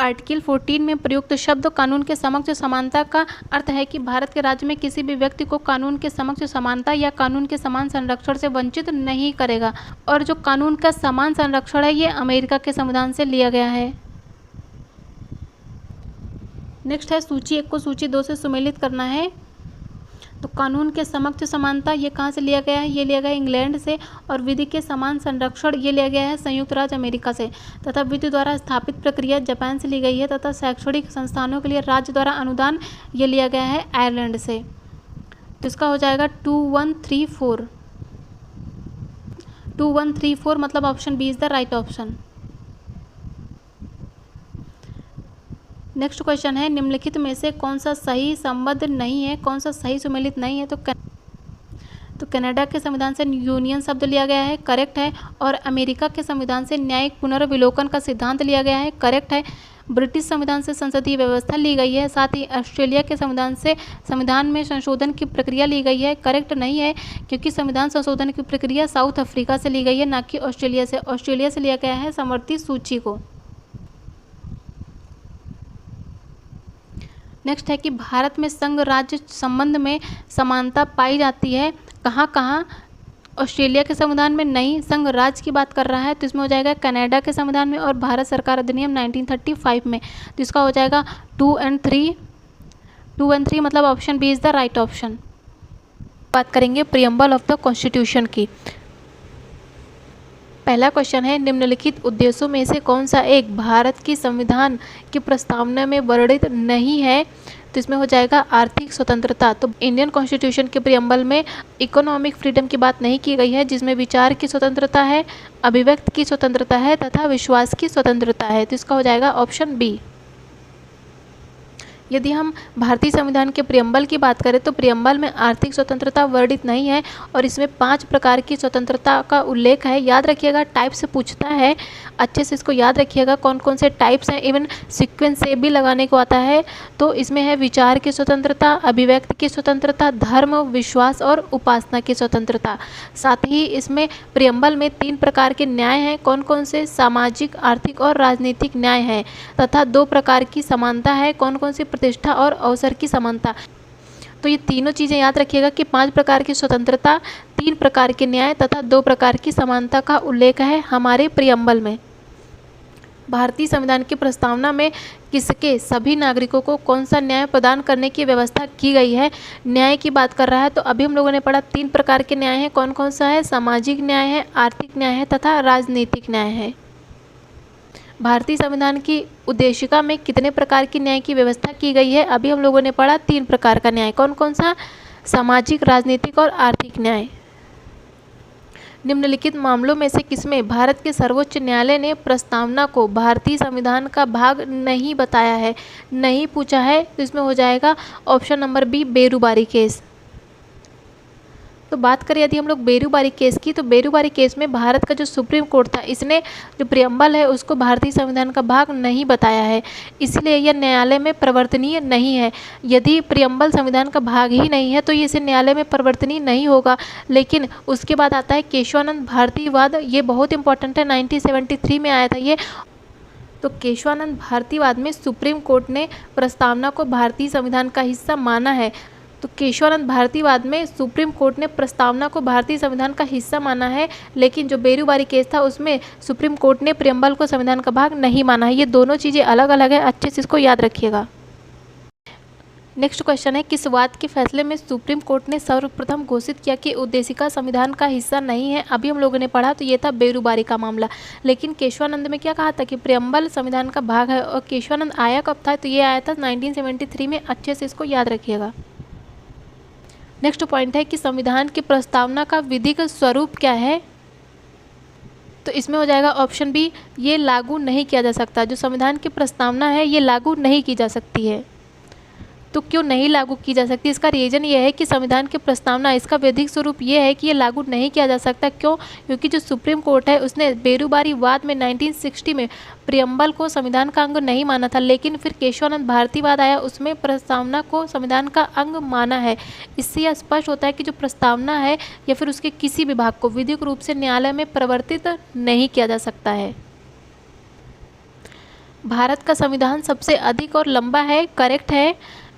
आर्टिकल 14 में प्रयुक्त शब्द कानून के समक्ष समानता का अर्थ है कि भारत के राज्य में किसी भी व्यक्ति को कानून के समक्ष समानता या कानून के समान संरक्षण से वंचित नहीं करेगा। और जो कानून का समान संरक्षण है ये अमेरिका के संविधान से लिया गया है। नेक्स्ट है सूची 1 को सूची 2 से सुमेलित करना है। तो कानून के समक्ष समानता ये कहाँ से लिया गया है? ये लिया गया इंग्लैंड से। और विधि के समान संरक्षण ये लिया गया है संयुक्त राज्य अमेरिका से। तथा विधि द्वारा स्थापित प्रक्रिया जापान से ली गई है। तथा शैक्षणिक संस्थानों के लिए राज्य द्वारा अनुदान ये लिया गया है आयरलैंड से। तो इसका हो जाएगा 2134। 2134 मतलब option B is the right option. Next question है निम्नलिखित में से कौन सा सही संबद्ध नहीं है, कौन सा सही सुमेलित नहीं है? तो कनाडा के संविधान से यूनियन शब्द लिया गया है, करेक्ट है। और अमेरिका के संविधान से न्यायिक पुनर्विलोकन का सिद्धांत लिया गया है, करेक्ट है। ब्रिटिश संविधान से संसदीय व्यवस्था ली गई है। साथ ही ऑस्ट्रेलिया के संविधान से संविधान में संशोधन की प्रक्रिया ली गई है, करेक्ट नहीं है, क्योंकि संविधान संशोधन की प्रक्रिया साउथ अफ्रीका से ली गई है, ना कि ऑस्ट्रेलिया से। ऑस्ट्रेलिया से लिया गया है समवर्ती सूची को। नेक्स्ट है कि भारत में संघ राज्य संबंध में समानता पाई जाती है, कहाँ कहाँ? ऑस्ट्रेलिया के संविधान में नहीं, संघ राज्य की बात कर रहा है, तो इसमें हो जाएगा कनाडा के संविधान में और भारत सरकार अधिनियम 1935 में। तो इसका हो जाएगा 2 और 3। 2 और 3 मतलब option B is the right option. बात करेंगे प्रियम्बल ऑफ द कॉन्स्टिट्यूशन की। पहला क्वेश्चन है निम्नलिखित उद्देश्यों में से कौन सा एक भारत की संविधान की प्रस्तावना में वर्णित नहीं है? तो इसमें हो जाएगा आर्थिक स्वतंत्रता। तो इंडियन कॉन्स्टिट्यूशन के प्रियम्बल में इकोनॉमिक फ्रीडम की बात नहीं की गई है, जिसमें विचार की स्वतंत्रता है, अभिव्यक्ति की स्वतंत्रता है तथा विश्वास की स्वतंत्रता है। तो इसका हो जाएगा ऑप्शन बी। यदि हम भारतीय संविधान के प्रियम्बल की बात करें तो प्रियम्बल में आर्थिक स्वतंत्रता वर्णित नहीं है और इसमें 5 प्रकार की स्वतंत्रता का उल्लेख है। याद रखिएगा, टाइप से पूछता है, अच्छे से इसको याद रखिएगा कौन कौन से टाइप्स हैं। इवन सीक्वेंस से भी लगाने को आता है। तो इसमें है विचार की स्वतंत्रता, अभिव्यक्ति की स्वतंत्रता, धर्म, विश्वास और उपासना की स्वतंत्रता। साथ ही इसमें प्रियम्बल में 3 प्रकार के न्याय हैं। कौन कौन से? सामाजिक, आर्थिक और राजनीतिक न्याय हैं तथा 2 प्रकार की समानता है। कौन कौन सी? प्रतिष्ठा और अवसर की समानता। तो ये तीनों चीज़ें याद रखिएगा कि 5 प्रकार की स्वतंत्रता, 3 प्रकार के न्याय तथा 2 प्रकार की समानता का उल्लेख है हमारे प्रियम्बल में। भारतीय संविधान की प्रस्तावना में किसके सभी नागरिकों को कौन सा न्याय प्रदान करने की व्यवस्था की गई है? न्याय की बात कर रहा है। तो अभी हम लोगों ने पढ़ा 3 प्रकार के न्याय हैं। कौन कौन सा है? सामाजिक न्याय है, आर्थिक न्याय है तथा राजनीतिक न्याय है। भारतीय संविधान की उद्देशिका में कितने प्रकार की न्याय की व्यवस्था की गई है? अभी हम लोगों ने पढ़ा 3 प्रकार का न्याय। कौन कौन सा? सामाजिक, राजनीतिक और आर्थिक न्याय। निम्नलिखित मामलों में से किसमें भारत के सर्वोच्च न्यायालय ने प्रस्तावना को भारतीय संविधान का भाग नहीं बताया है? नहीं पूछा है, तो इसमें हो जाएगा option number B, Berubari case. तो बात करें यदि हम लोग बेरुबारी केस की, तो बेरुबारी केस में भारत का जो सुप्रीम कोर्ट था, इसने जो प्रियम्बल है उसको भारतीय संविधान का भाग नहीं बताया है, इसलिए यह न्यायालय में परिवर्तनीय नहीं है। यदि प्रियम्बल संविधान का भाग ही नहीं है तो ये इसे न्यायालय में परिवर्तनीय नहीं होगा। लेकिन उसके बाद आता है केशवानंद भारतीवाद। ये बहुत इंपॉर्टेंट है, 1973 में आया था ये। तो केशवानंद भारतीवाद में सुप्रीम कोर्ट ने प्रस्तावना को भारतीय संविधान का हिस्सा माना है। तो केशवानंद भारतीवाद में सुप्रीम कोर्ट ने प्रस्तावना को भारतीय संविधान का हिस्सा माना है, लेकिन जो बेरुबारी केस था उसमें सुप्रीम कोर्ट ने प्रियम्बल को संविधान का भाग नहीं माना है। ये दोनों चीज़ें अलग अलग है, अच्छे से इसको याद रखिएगा। नेक्स्ट क्वेश्चन है, किस वाद के फैसले में सुप्रीम कोर्ट ने सर्वप्रथम घोषित किया कि उद्देशिका संविधान का हिस्सा नहीं है? अभी हम लोगों ने पढ़ा तो ये था बेरुबारी का मामला। लेकिन केशवानंद में क्या कहा था कि प्रियम्बल संविधान का भाग है। और केशवानंद आया कब था? तो ये आया था 1973 में। अच्छे से इसको याद रखिएगा। नेक्स्ट पॉइंट है कि संविधान की प्रस्तावना का विधिक स्वरूप क्या है? तो इसमें हो जाएगा ऑप्शन बी, ये लागू नहीं किया जा सकता। जो संविधान की प्रस्तावना है ये लागू नहीं की जा सकती है। तो क्यों नहीं लागू की जा सकती? इसका रीज़न ये है कि संविधान की प्रस्तावना, इसका विधिक स्वरूप ये है कि ये लागू नहीं किया जा सकता। क्यों? क्योंकि जो सुप्रीम कोर्ट है उसने बेरुबारी वाद में 1960 में प्रियम्बल को संविधान का अंग नहीं माना था, लेकिन फिर केशवानंद भारतीवाद आया, उसमें प्रस्तावना को संविधान का अंग माना है। इससे यह स्पष्ट होता है कि जो प्रस्तावना है या फिर उसके किसी भी भाग को विधिक रूप से न्यायालय में परिवर्तित नहीं किया जा सकता है। भारत का संविधान सबसे अधिक और लंबा है, करेक्ट है।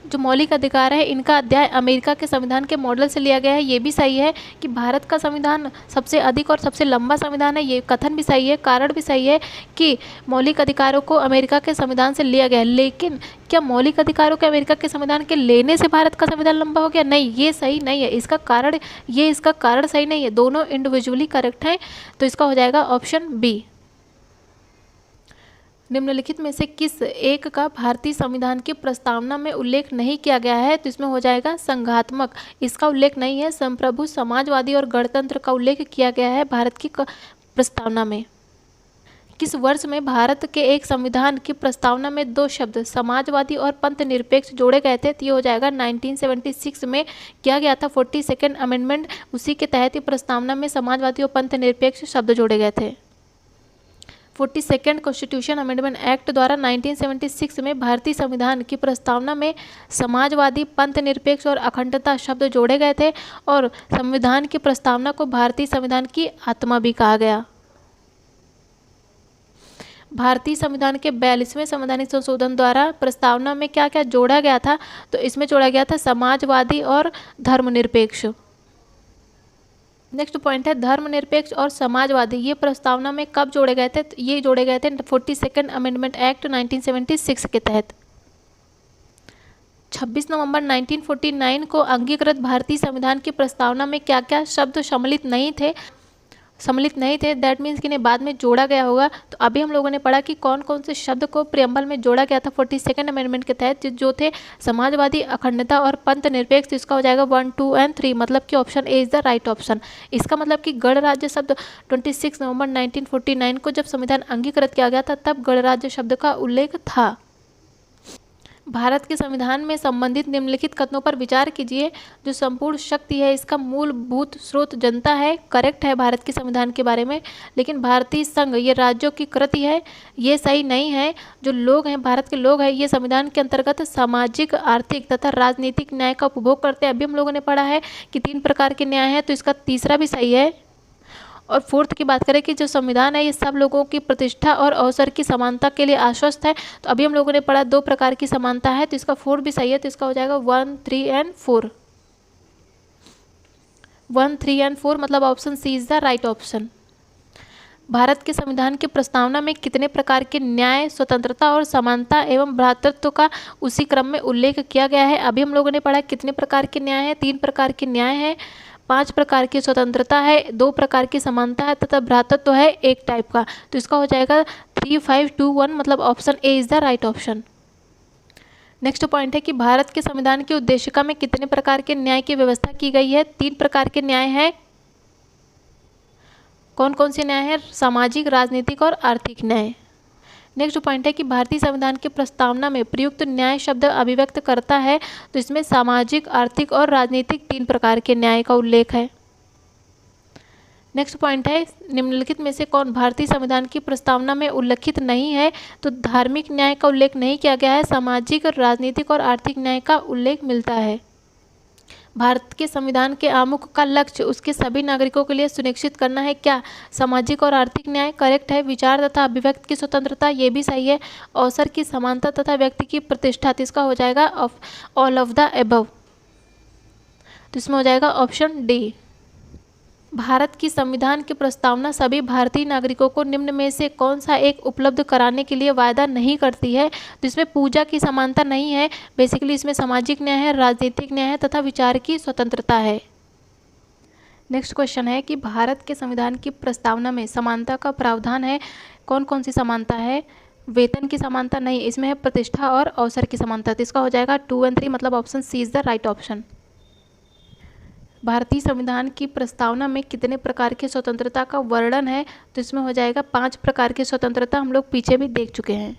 जो मौलिक अधिकार है इनका अध्याय अमेरिका के संविधान के मॉडल से लिया गया है, ये भी सही है। कि भारत का संविधान सबसे अधिक और सबसे लंबा संविधान है, ये कथन भी सही है। कारण भी सही है कि मौलिक अधिकारों को अमेरिका के संविधान से लिया गया है। लेकिन क्या मौलिक अधिकारों के अमेरिका के संविधान के लेने से भारत का संविधान लंबा हो गया? नहीं, ये सही नहीं है। इसका कारण सही नहीं है। दोनों इंडिविजुअली करेक्ट हैं। तो इसका हो जाएगा ऑप्शन बी। निम्नलिखित में से किस एक का भारतीय संविधान की प्रस्तावना में उल्लेख नहीं किया गया है? तो इसमें हो जाएगा संघात्मक। इसका उल्लेख नहीं है। संप्रभु, समाजवादी और गणतंत्र का उल्लेख किया गया है भारत की प्रस्तावना में। किस वर्ष में भारत के एक संविधान की प्रस्तावना में 2 शब्द समाजवादी और पंथ निरपेक्ष जोड़े गए थे? तो ये हो जाएगा 1976 में किया गया था 42nd अमेंडमेंट। उसी के तहत ही प्रस्तावना में समाजवादी और पंथ निरपेक्ष शब्द जोड़े गए थे। 42nd कॉन्स्टिट्यूशन अमेंडमेंट एक्ट द्वारा 1976 में भारतीय संविधान की प्रस्तावना में समाजवादी, पंथ निरपेक्ष और अखंडता शब्द जोड़े गए थे और संविधान की प्रस्तावना को भारतीय संविधान की आत्मा भी कहा गया। भारतीय संविधान के 42वें संवैधानिक संशोधन द्वारा प्रस्तावना में क्या क्या जोड़ा गया था? तो इसमें जोड़ा गया था समाजवादी और धर्मनिरपेक्ष। नेक्स्ट पॉइंट है धर्मनिरपेक्ष और समाजवादी, ये प्रस्तावना में कब जोड़े गए थे? तो ये जोड़े गए थे 42nd अमेंडमेंट एक्ट 1976 के तहत। 26 नवंबर 1949 को अंगीकृत भारतीय संविधान की प्रस्तावना में क्या क्या शब्द सम्मिलित नहीं थे? दैट मीन्स कि इन्हें बाद में जोड़ा गया होगा। तो अभी हम लोगों ने पढ़ा कि कौन कौन से शब्द को प्रियम्बल में जोड़ा गया था 42nd अमेंडमेंट के तहत, जो थे समाजवादी, अखंडता और पंथ निरपेक्ष। तो इसका हो जाएगा 1, 2 एंड 3, मतलब कि option A is the right option. इसका मतलब कि गणराज्य शब्द 26 नवंबर 1949 को जब संविधान अंगीकृत किया गया था तब गणराज्य शब्द का उल्लेख था। भारत के संविधान में संबंधित निम्नलिखित कथनों पर विचार कीजिए। जो संपूर्ण शक्ति है इसका मूलभूत स्रोत जनता है, करेक्ट है भारत के संविधान के बारे में। लेकिन भारतीय संघ ये राज्यों की कृति है, ये सही नहीं है। जो लोग हैं, भारत के लोग हैं, ये संविधान के अंतर्गत सामाजिक, आर्थिक तथा राजनीतिक न्याय का उपभोग करते हैं। अभी हम लोगों ने पढ़ा है कि 3 प्रकार के न्याय हैं, तो इसका तीसरा भी सही है। और फोर्थ की बात करें कि जो संविधान है ये सब लोगों की प्रतिष्ठा और अवसर की समानता के लिए आश्वस्त है। तो अभी हम लोगों ने पढ़ा 2 प्रकार की समानता है, तो इसका 4 भी सही है। तो इसका हो जाएगा 1, 3 एंड 4। 1, 3 एंड 4 मतलब option C is the right option. Bharat के संविधान की प्रस्तावना में कितने प्रकार के न्याय, स्वतंत्रता और समानता एवं भ्रातृत्व का उसी क्रम में उल्लेख किया गया है। अभी हम लोगों ने पढ़ा कितने प्रकार के न्याय हैं, 3 प्रकार के न्याय हैं, 5 प्रकार की स्वतंत्रता है, 2 प्रकार की समानता है तथा भ्रातृत्व है 1 टाइप का। तो इसका हो जाएगा 3, 5, 2, 1 मतलब option A is the right option. Next point है कि भारत के संविधान की उद्देशिका में कितने प्रकार के न्याय की व्यवस्था की गई है। 3 प्रकार के न्याय हैं। कौन कौन से न्याय हैं? सामाजिक, राजनीतिक और आर्थिक न्याय। नेक्स्ट पॉइंट है कि भारतीय संविधान की प्रस्तावना में प्रयुक्त न्याय शब्द अभिव्यक्त करता है। तो इसमें सामाजिक, आर्थिक और राजनीतिक 3 प्रकार के न्याय का उल्लेख है। नेक्स्ट पॉइंट है निम्नलिखित में से कौन भारतीय संविधान की प्रस्तावना में उल्लेखित नहीं है। तो धार्मिक न्याय का उल्लेख नहीं किया गया है, सामाजिक, राजनीतिक और आर्थिक न्याय का उल्लेख मिलता है। भारत के संविधान के आमुख का लक्ष्य उसके सभी नागरिकों के लिए सुनिश्चित करना है क्या? सामाजिक और आर्थिक न्याय, करेक्ट है। विचार तथा अभिव्यक्ति की स्वतंत्रता, ये भी सही है। अवसर की समानता तथा व्यक्ति की प्रतिष्ठा, तो इसका हो जाएगा ऑल ऑफ द एबव। तो इसमें हो जाएगा ऑप्शन डी। भारत की संविधान की प्रस्तावना सभी भारतीय नागरिकों को निम्न में से कौन सा एक उपलब्ध कराने के लिए वायदा नहीं करती है। तो इसमें पूजा की समानता नहीं है, बेसिकली इसमें सामाजिक न्याय है, राजनीतिक न्याय है तथा विचार की स्वतंत्रता है। नेक्स्ट क्वेश्चन है कि भारत के संविधान की प्रस्तावना में समानता का प्रावधान है। कौन कौन सी समानता है? वेतन की समानता नहीं, इसमें है प्रतिष्ठा और अवसर की समानता। तो इसका हो जाएगा 2 एंड 3 मतलब option C is the right option. भारतीय संविधान की प्रस्तावना में कितने प्रकार की स्वतंत्रता का वर्णन है। तो इसमें हो जाएगा 5 प्रकार की स्वतंत्रता, हम लोग पीछे भी देख चुके हैं।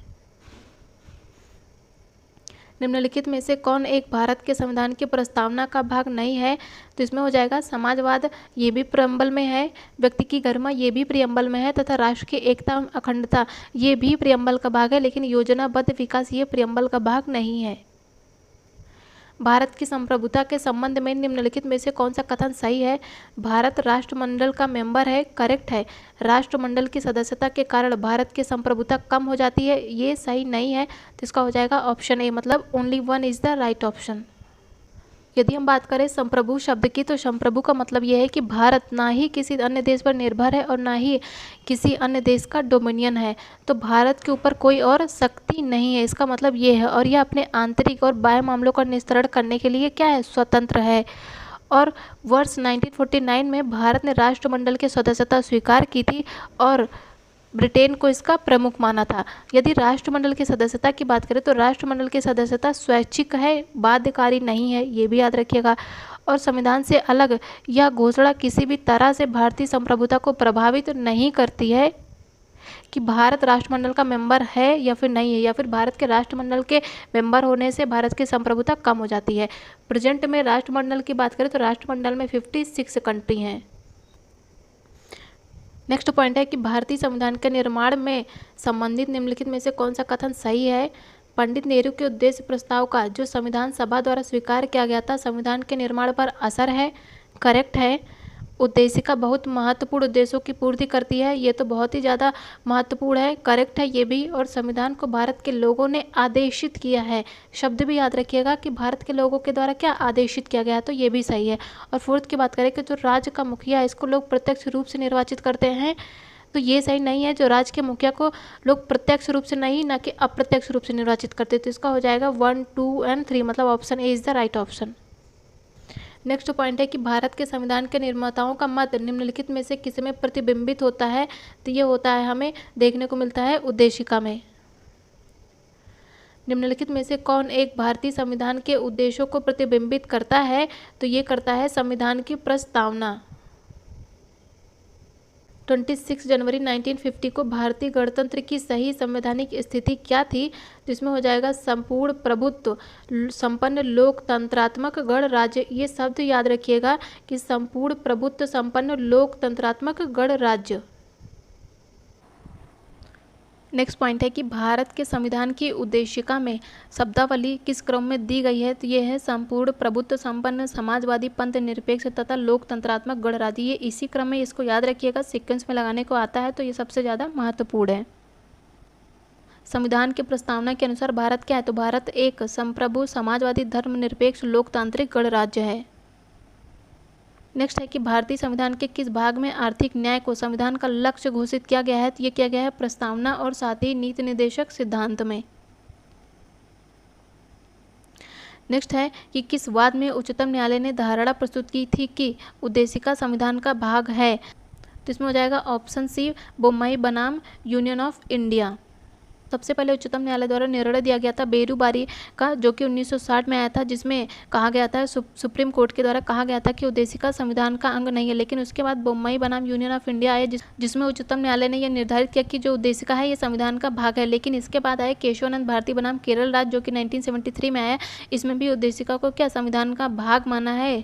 निम्नलिखित में से कौन एक भारत के संविधान की प्रस्तावना का भाग नहीं है। तो इसमें हो जाएगा समाजवाद, ये भी प्रियम्बल में है। व्यक्ति की गरिमा, ये भी प्रियम्बल में है तथा राष्ट्र की एकता अखंडता, ये भी प्रियम्बल का भाग है। लेकिन योजनाबद्ध विकास ये प्रियम्बल का भाग नहीं है। भारत की संप्रभुता के संबंध में निम्नलिखित में से कौन सा कथन सही है। भारत राष्ट्रमंडल का मेंबर है, करेक्ट है। राष्ट्रमंडल की सदस्यता के कारण भारत की संप्रभुता कम हो जाती है, ये सही नहीं है। तो इसका हो जाएगा ऑप्शन ए मतलब only 1 is the right option. यदि हम बात करें संप्रभु शब्द की, तो संप्रभु का मतलब यह है कि भारत ना ही किसी अन्य देश पर निर्भर है और ना ही किसी अन्य देश का डोमिनियन है। तो भारत के ऊपर कोई और शक्ति नहीं है, इसका मतलब ये है। और यह अपने आंतरिक और बाह्य मामलों का निस्तरण करने के लिए क्या है? स्वतंत्र है। और वर्ष 1949 में भारत ने राष्ट्रमंडल की सदस्यता स्वीकार की थी और ब्रिटेन को इसका प्रमुख माना था। यदि राष्ट्रमंडल की सदस्यता की बात करें तो राष्ट्रमंडल की सदस्यता स्वैच्छिक है, बाध्यकारी नहीं है, ये भी याद रखिएगा। और संविधान से अलग यह घोषणा किसी भी तरह से भारतीय संप्रभुता को प्रभावित नहीं करती है कि भारत राष्ट्रमंडल का मेंबर है या फिर नहीं है, या फिर भारत के राष्ट्रमंडल के मेंबर होने से भारत की संप्रभुता कम हो जाती है। प्रेजेंट में राष्ट्रमंडल की बात करें तो राष्ट्रमंडल में 56 कंट्री हैं। नेक्स्ट पॉइंट है कि भारतीय संविधान के निर्माण में संबंधित निम्नलिखित में से कौन सा कथन सही है। पंडित नेहरू के उद्देश्य प्रस्ताव का जो संविधान सभा द्वारा स्वीकार किया गया था संविधान के निर्माण पर असर है, करेक्ट है। उद्देशिका बहुत महत्वपूर्ण उद्देश्यों की पूर्ति करती है, ये तो बहुत ही ज़्यादा महत्वपूर्ण है, करेक्ट है ये भी। और संविधान को भारत के लोगों ने आदेशित किया है, शब्द भी याद रखिएगा कि भारत के लोगों के द्वारा क्या आदेशित किया गया है, तो ये भी सही है। और फोर्थ की बात करें कि जो राज्य का मुखिया है इसको लोग प्रत्यक्ष रूप से निर्वाचित करते हैं, तो ये सही नहीं है। जो राज्य के मुखिया को लोग प्रत्यक्ष रूप से नहीं, ना कि अप्रत्यक्ष रूप से निर्वाचित करते, तो इसका हो जाएगा 1, 2 एंड 3 मतलब option A is the right option. Next point है कि भारत के संविधान के निर्माताओं का मत निम्नलिखित में से किस में प्रतिबिंबित होता है। तो ये होता है, हमें देखने को मिलता है उद्देशिका में। निम्नलिखित में से कौन एक भारतीय संविधान के उद्देश्यों को प्रतिबिंबित करता है। तो ये करता है संविधान की प्रस्तावना। 26 जनवरी 1950 को भारतीय गणतंत्र की सही संवैधानिक स्थिति क्या थी? जिसमें हो जाएगा संपूर्ण प्रभुत्व संपन्न लोकतंत्रात्मक गणराज्य। ये शब्द याद रखिएगा कि संपूर्ण प्रभुत्व संपन्न लोकतंत्रात्मक गणराज्य। नेक्स्ट पॉइंट है कि भारत के संविधान की उद्देशिका में शब्दावली किस क्रम में दी गई है? तो ये है संपूर्ण प्रभुत्व संपन्न समाजवादी पंथ निरपेक्ष तथा लोकतंत्रात्मक गणराज्य। ये इसी क्रम में, इसको याद रखिएगा, सीक्वेंस में लगाने को आता है तो ये सबसे ज़्यादा महत्वपूर्ण है। संविधान की प्रस्तावना के अनुसार भारत क्या है? तो भारत एक संप्रभु समाजवादी धर्मनिरपेक्ष लोकतांत्रिक गणराज्य है। नेक्स्ट है कि भारतीय संविधान के किस भाग में आर्थिक न्याय को संविधान का लक्ष्य घोषित किया गया है? तो ये किया गया है प्रस्तावना और साथ ही नीति निर्देशक सिद्धांत में। नेक्स्ट है कि किस वाद में उच्चतम न्यायालय ने धारणा प्रस्तुत की थी कि उद्देशिका संविधान का भाग है? तो इसमें हो जाएगा ऑप्शन सी, बोम्मई बनाम यूनियन ऑफ इंडिया। सबसे पहले उच्चतम न्यायालय द्वारा निर्णय दिया गया था बेरूबारी का, जो कि 1960 में आया था, जिसमें कहा गया था, सुप्रीम कोर्ट के द्वारा कहा गया था कि उद्देशिका संविधान का अंग नहीं है। लेकिन उसके बाद बोम्मई बनाम यूनियन ऑफ इंडिया आए, जिसमें उच्चतम न्यायालय ने यह निर्धारित किया कि जो उद्देशिका है ये संविधान का भाग है। लेकिन इसके बाद आए केशवानंद भारती बनाम केरल राज्य, जो कि 1973 में आया। इसमें भी उद्देशिका को क्या संविधान का भाग माना है।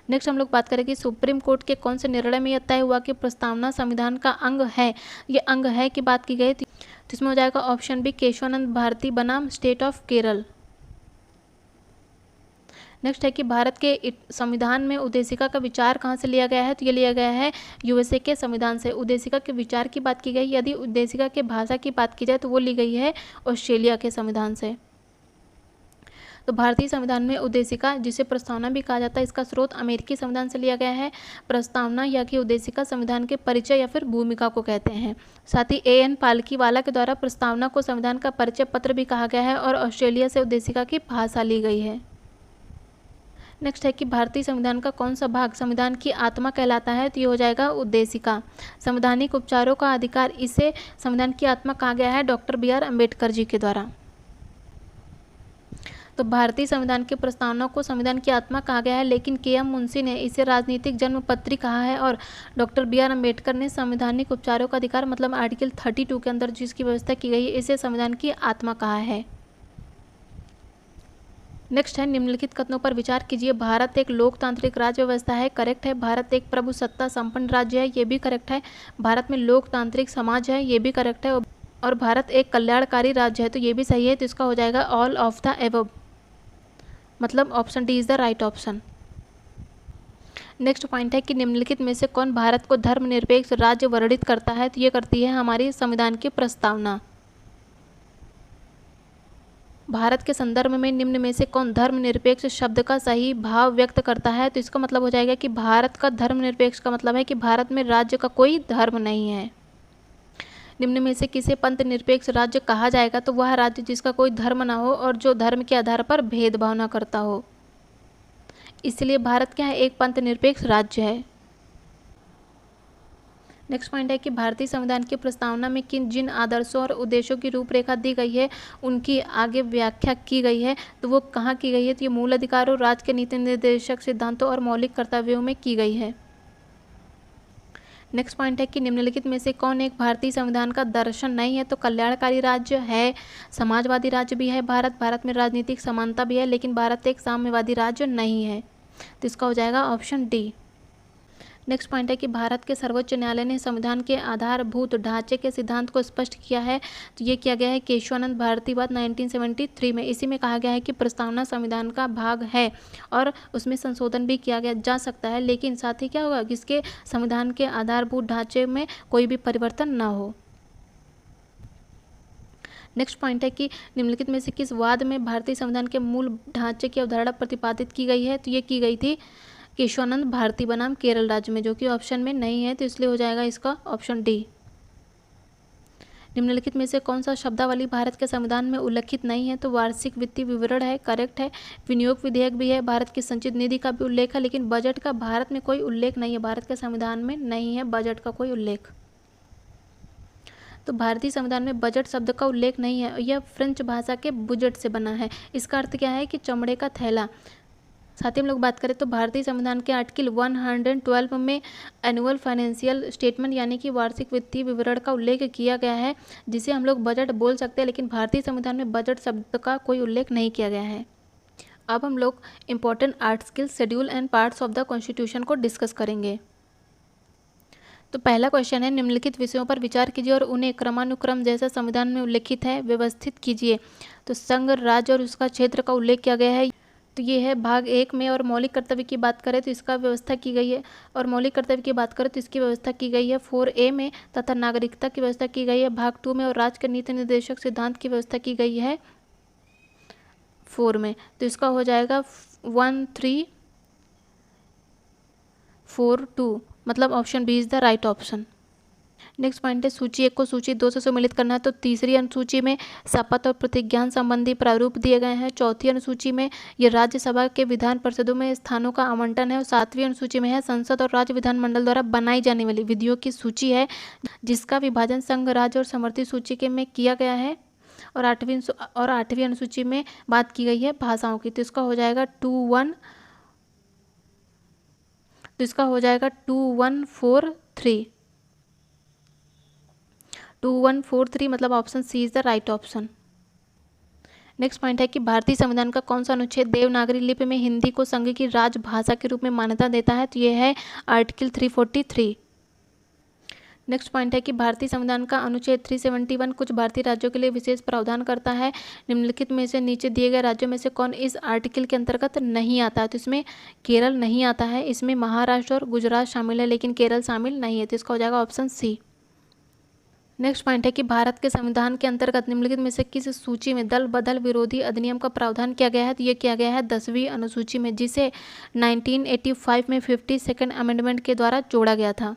नेक्स्ट हम लोग बात करें कि सुप्रीम कोर्ट के कौन से निर्णय में यह तय हुआ कि प्रस्तावना संविधान का अंग है। ये अंग है की बात की गई थी, तो इसमें हो जाएगा ऑप्शन बी, केशवानंद भारती बनाम स्टेट ऑफ केरल। नेक्स्ट है कि भारत के संविधान में उद्देशिका का विचार कहाँ से लिया गया है? तो ये लिया गया है यूएसए के संविधान से। उद्देशिका के विचार की बात की गई, यदि उद्देशिका के भाषा की बात की जाए तो वो ली गई है ऑस्ट्रेलिया के संविधान से। तो भारतीय संविधान में उद्देशिका, जिसे प्रस्तावना भी कहा जाता है, इसका स्रोत अमेरिकी संविधान से लिया गया है। प्रस्तावना या कि उद्देशिका संविधान के परिचय या फिर भूमिका को कहते हैं। साथ ही एएन पालकीवाला के द्वारा प्रस्तावना को संविधान का परिचय पत्र भी कहा गया है और ऑस्ट्रेलिया से उद्देशिका की भाषा ली गई है। नेक्स्ट है कि भारतीय संविधान का कौन सा भाग संविधान की आत्मा कहलाता है? तो ये हो जाएगा उद्देशिका। संवैधानिक उपचारों का अधिकार, इसे संविधान की आत्मा कहा गया है डॉक्टर BR अम्बेडकर जी के द्वारा। तो भारतीय संविधान की प्रस्तावना को संविधान की आत्मा कहा गया है, लेकिन KM मुंशी ने इसे राजनीतिक जन्मपत्री कहा है और डॉक्टर BR अम्बेडकर ने संवैधानिक उपचारों का अधिकार, मतलब आर्टिकल 32 के अंदर जिसकी व्यवस्था की गई है, इसे संविधान की आत्मा कहा है। नेक्स्ट है निम्नलिखित कथनों पर विचार कीजिए। भारत एक लोकतांत्रिक राज्य व्यवस्था है, करेक्ट है। भारत एक प्रभु सत्ता संपन्न राज्य है, ये भी करेक्ट है। भारत में लोकतांत्रिक समाज है, ये भी करेक्ट है। और भारत एक कल्याणकारी राज्य है, तो ये भी सही है। तो इसका हो जाएगा ऑल ऑफ द एबव, मतलब option D is the right option. Next point है कि निम्नलिखित में से कौन भारत को धर्मनिरपेक्ष राज्य वर्णित करता है? तो ये करती है हमारी संविधान की प्रस्तावना। भारत के संदर्भ में निम्न में से कौन धर्मनिरपेक्ष शब्द का सही भाव व्यक्त करता है? तो इसका मतलब हो जाएगा कि भारत का धर्मनिरपेक्ष का मतलब है कि भारत में राज्य का कोई धर्म नहीं है। निम्न में से किसे पंथ निरपेक्ष राज्य कहा जाएगा? तो वह राज्य जिसका कोई धर्म ना हो और जो धर्म के आधार पर भेदभाव ना करता हो। इसलिए भारत क्या है? एक पंथ निरपेक्ष राज्य है। नेक्स्ट पॉइंट है कि भारतीय संविधान की प्रस्तावना में किन जिन आदर्शों और उद्देश्यों की रूपरेखा दी गई है, उनकी आगे व्याख्या की गई है। तो वो कहाँ की गई है? तो ये मूल अधिकारों, राज्य के नीति निर्देशक सिद्धांतों और मौलिक कर्तव्यों में की गई है। नेक्स्ट पॉइंट है कि निम्नलिखित में से कौन एक भारतीय संविधान का दर्शन नहीं है? तो कल्याणकारी राज्य है, समाजवादी राज्य भी है भारत में राजनीतिक समानता भी है, लेकिन भारत एक साम्यवादी राज्य नहीं है। तो इसका हो जाएगा ऑप्शन डी। नेक्स्ट पॉइंट है कि भारत के सर्वोच्च न्यायालय ने संविधान के आधारभूत ढांचे के सिद्धांत को स्पष्ट किया है। तो ये किया गया है केशवानंद भारती बाद 1973 में। इसी में कहा गया है कि प्रस्तावना संविधान का भाग है और उसमें संशोधन भी किया गया जा सकता है, लेकिन साथ ही क्या होगा कि इसके संविधान के आधारभूत ढांचे में कोई भी परिवर्तन ना हो। नेक्स्ट पॉइंट है कि निम्नलिखित में से किस वाद में भारतीय संविधान के मूल ढांचे की अवधारणा प्रतिपादित की गई है? तो ये की गई थी केशवानंद भारती बनाम केरल राज्य में, जो कि ऑप्शन में नहीं है, तो इसलिए हो जाएगा इसका ऑप्शन डी। निम्नलिखित में से कौन सा शब्दावली भारत के संविधान में उल्लेखित नहीं है? तो वार्षिक वित्तीय विवरण है, करेक्ट है। विनियोग विधेयक भी है, भारत की संचित निधि का भी उल्लेख है, लेकिन बजट का भारत में कोई उल्लेख नहीं है। भारत के संविधान में नहीं है बजट का कोई उल्लेख। तो भारतीय संविधान में बजट शब्द का उल्लेख नहीं है। यह फ्रेंच भाषा के बुजेट से बना है। इसका अर्थ क्या है कि चमड़े का थैला। साथ ही हम लोग बात करें तो भारतीय संविधान के आर्टिकल 112 में एनुअल फाइनेंशियल स्टेटमेंट यानी कि वार्षिक वित्तीय विवरण का उल्लेख किया गया है, जिसे हम लोग बजट बोल सकते हैं, लेकिन भारतीय संविधान में बजट शब्द का कोई उल्लेख नहीं किया गया है। अब हम लोग important articles, schedule and parts of the constitution को डिस्कस करेंगे। तो पहला क्वेश्चन है, निम्नलिखित विषयों पर विचार कीजिए और उन्हें क्रमानुक्रम जैसा संविधान में उल्लेखित है व्यवस्थित कीजिए। तो संघ, राज्य और उसका क्षेत्र का उल्लेख किया गया है। तो ये है भाग 1 में। और मौलिक कर्तव्य की बात करें तो इसका व्यवस्था की गई है, और मौलिक कर्तव्य की बात करें तो इसकी व्यवस्था की गई है 4A में, तथा नागरिकता की व्यवस्था की गई है भाग 2 में, और राज्य के नीति निर्देशक सिद्धांत की व्यवस्था की गई है 4 में। तो इसका हो जाएगा 1342, मतलब option B is the right option. Next point है, सूची 1 को सूची 2 से सम्मिलित करना है। तो तीसरी अनुसूची में शपथ और प्रतिज्ञान संबंधी प्रारूप दिए गए हैं। चौथी अनुसूची में ये राज्यसभा के विधान परिषदों में स्थानों का आवंटन है। और 7वीं अनुसूची में है संसद और राज्य विधानमंडल द्वारा बनाई जाने वाली विधियों की सूची है, जिसका विभाजन संघ, राज्य और समवर्ती सूची के में किया गया है। और 8वीं अनुसूची में बात की गई है भाषाओं की। तो इसका हो जाएगा 2143 मतलब option C is the right option. Next point है कि भारतीय संविधान का कौन सा अनुच्छेद देवनागरी लिपि में हिंदी को संघ की राजभाषा के रूप में मान्यता देता है। तो ये है आर्टिकल 343। नेक्स्ट पॉइंट है कि भारतीय संविधान का अनुच्छेद 371 कुछ भारतीय राज्यों के लिए विशेष प्रावधान करता है। निम्नलिखित में से नीचे दिए गए राज्यों में से कौन इस आर्टिकल के अंतर्गत नहीं आता है। तो इसमें केरल नहीं आता है, इसमें महाराष्ट्र और गुजरात शामिल है, लेकिन केरल शामिल नहीं है। तो इसका हो जाएगा ऑप्शन सी। नेक्स्ट पॉइंट है कि भारत के संविधान के अंतर्गत निम्नलिखित में से किस सूची में दल बदल विरोधी अधिनियम का प्रावधान किया गया है। तो ये किया गया है 10वीं अनुसूची में, जिसे 1985 में 52nd अमेंडमेंट के द्वारा जोड़ा गया था।